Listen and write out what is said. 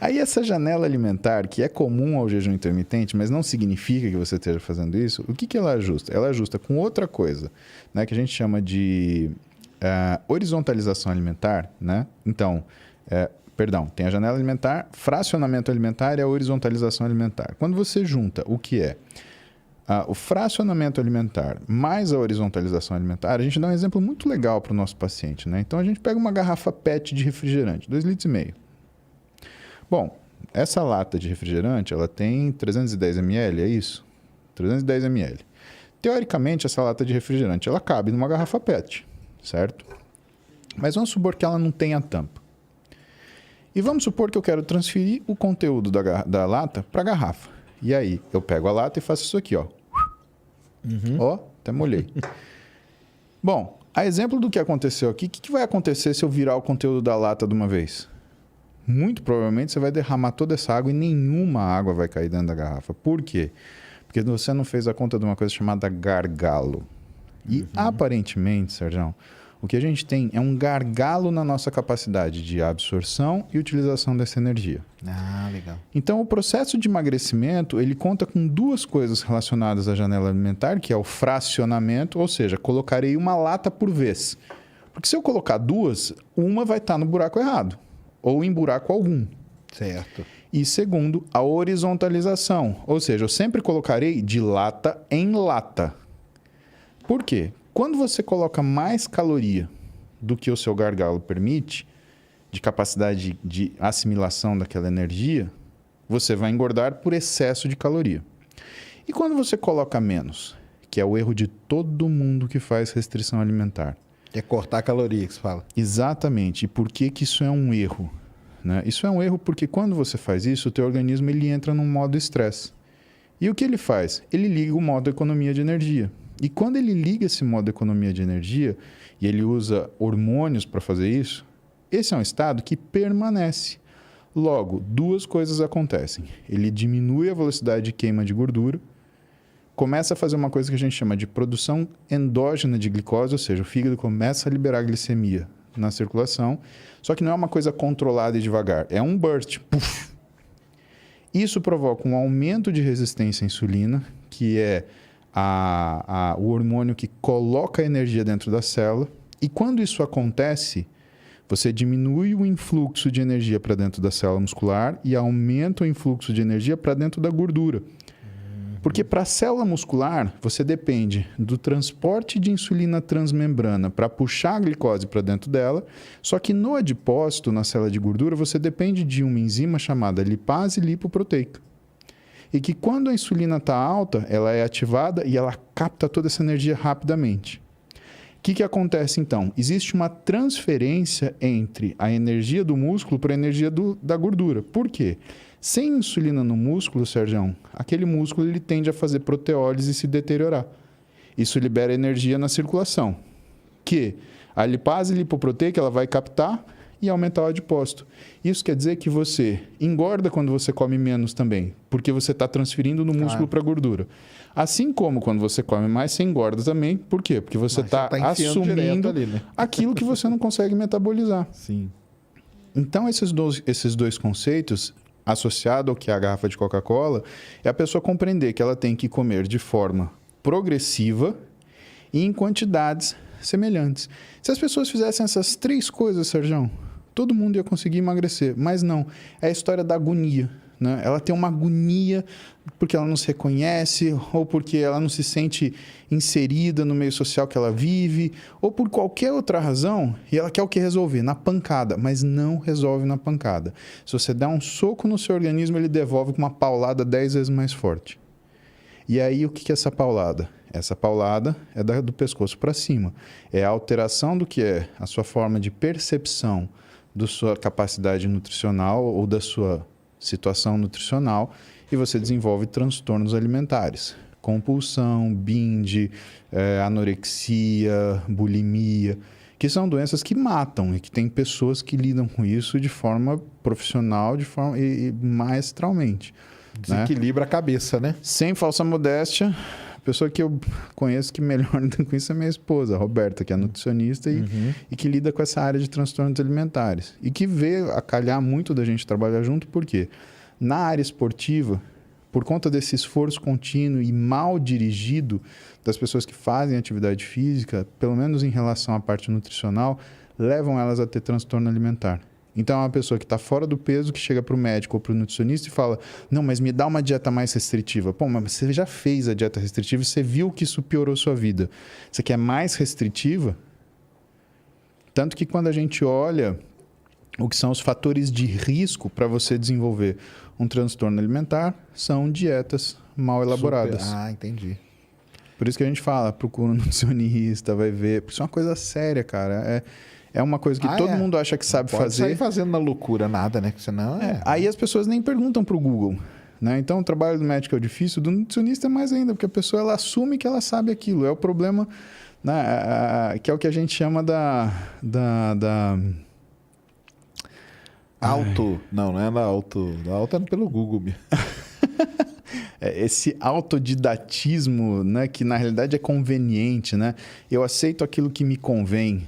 Aí essa janela alimentar, que é comum ao jejum intermitente, mas não significa que você esteja fazendo isso, o que, que ela ajusta? Ela ajusta com outra coisa, né, que a gente chama de horizontalização alimentar, né? Então, tem a janela alimentar, fracionamento alimentar e a horizontalização alimentar. Quando você junta o que é o fracionamento alimentar mais a horizontalização alimentar, a gente dá um exemplo muito legal para o nosso paciente, né? Então, a gente pega uma garrafa PET de refrigerante, 2,5 litros. Bom, essa lata de refrigerante, ela tem 310 ml, é isso? 310 ml. Teoricamente, essa lata de refrigerante, ela cabe numa garrafa PET, certo? Mas vamos supor que ela não tenha tampa. E vamos supor que eu quero transferir o conteúdo da lata para a garrafa. E aí, eu pego a lata e faço isso aqui, ó. Ó, até molhei. Bom, a exemplo do que aconteceu aqui, o que vai acontecer se eu virar o conteúdo da lata de uma vez? Muito provavelmente você vai derramar toda essa água e nenhuma água vai cair dentro da garrafa. Por quê? Porque você não fez a conta de uma coisa chamada gargalo. E aparentemente, Sérgio, o que a gente tem é um gargalo na nossa capacidade de absorção e utilização dessa energia. Ah, legal. Então, o processo de emagrecimento, ele conta com duas coisas relacionadas à janela alimentar, que é o fracionamento, ou seja, colocarei uma lata por vez. Porque se eu colocar duas, uma vai estar no buraco errado, ou em buraco algum. Certo. E segundo, a horizontalização, ou seja, eu sempre colocarei de lata em lata. Por quê? Quando você coloca mais caloria do que o seu gargalo permite, de capacidade de assimilação daquela energia, você vai engordar por excesso de caloria. E quando você coloca menos, que é o erro de todo mundo que faz restrição alimentar. É cortar a caloria que você fala. Exatamente. E por que que isso é um erro? Né? Isso é um erro porque quando você faz isso, o teu organismo ele entra num modo estresse. E o que ele faz? Ele liga o modo economia de energia. E quando ele liga esse modo economia de energia, e ele usa hormônios para fazer isso, esse é um estado que permanece. Logo, duas coisas acontecem. Ele diminui a velocidade de queima de gordura, começa a fazer uma coisa que a gente chama de produção endógena de glicose, ou seja, o fígado começa a liberar glicemia na circulação, só que não é uma coisa controlada e devagar, é um burst. Puff. Isso provoca um aumento de resistência à insulina, que é o hormônio que coloca a energia dentro da célula. E quando isso acontece, você diminui o influxo de energia para dentro da célula muscular e aumenta o influxo de energia para dentro da gordura. Porque para a célula muscular, você depende do transporte de insulina transmembrana para puxar a glicose para dentro dela, só que no adipócito, na célula de gordura, você depende de uma enzima chamada lipase lipoproteica. E que quando a insulina está alta, ela é ativada e ela capta toda essa energia rapidamente. O que acontece então? Existe uma transferência entre a energia do músculo para a energia da gordura. Por quê? Sem insulina no músculo, Sérgio, aquele músculo ele tende a fazer proteólise e se deteriorar. Isso libera energia na circulação, que a lipase lipoproteica ela vai captar e aumentar o adipócito. Isso quer dizer que você engorda quando você come menos também, porque você está transferindo no músculo para a gordura. Assim como quando você come mais, você engorda também. Por quê? Porque você está assumindo ali, né? Aquilo que você não consegue metabolizar. Sim. Então, esses dois conceitos, associado ao que é a garrafa de Coca-Cola, é a pessoa compreender que ela tem que comer de forma progressiva e em quantidades semelhantes. Se as pessoas fizessem essas três coisas, Sérgio, todo mundo ia conseguir emagrecer. Mas não, é a história da agonia. Né? Ela tem uma agonia porque ela não se reconhece, ou porque ela não se sente inserida no meio social que ela vive, ou por qualquer outra razão, e ela quer o que resolver? Na pancada, mas não resolve na pancada. Se você dá um soco no seu organismo, ele devolve com uma paulada 10 vezes mais forte. E aí, o que é essa paulada? Essa paulada é do pescoço para cima. É a alteração do que é a sua forma de percepção da sua capacidade nutricional ou da sua situação nutricional e você desenvolve transtornos alimentares. Compulsão, binge, anorexia, bulimia, que são doenças que matam e que tem pessoas que lidam com isso de forma profissional e maestralmente. Desequilibra a cabeça, né? Sem falsa modéstia, A pessoa que eu conheço que melhor lida com isso é minha esposa, a Roberta, que é nutricionista e que lida com essa área de transtornos alimentares. E que vê a calhar muito da gente trabalhar junto, porque na área esportiva, por conta desse esforço contínuo e mal dirigido das pessoas que fazem atividade física, pelo menos em relação à parte nutricional, levam elas a ter transtorno alimentar. Então, é uma pessoa que está fora do peso, que chega para o médico ou para o nutricionista e fala: não, mas me dá uma dieta mais restritiva. Pô, mas você já fez a dieta restritiva e você viu que isso piorou sua vida. Você quer mais restritiva? Tanto que quando a gente olha o que são os fatores de risco para você desenvolver um transtorno alimentar, são dietas mal elaboradas. Ah, entendi. Por isso que a gente fala, procura um nutricionista, vai ver. Porque isso é uma coisa séria, cara. É uma coisa que todo mundo acha que sabe Pode fazer. sair fazendo na loucura nada, né? Porque senão Aí as pessoas nem perguntam para o Google. Né? Então, o trabalho do médico é difícil, do nutricionista é mais ainda, porque a pessoa ela assume que ela sabe aquilo. É o problema, né? Que é o que a gente chama da Não é da auto. Da auto é pelo Google mesmo. Esse autodidatismo, né? Que na realidade é conveniente. Né? Eu aceito aquilo que me convém.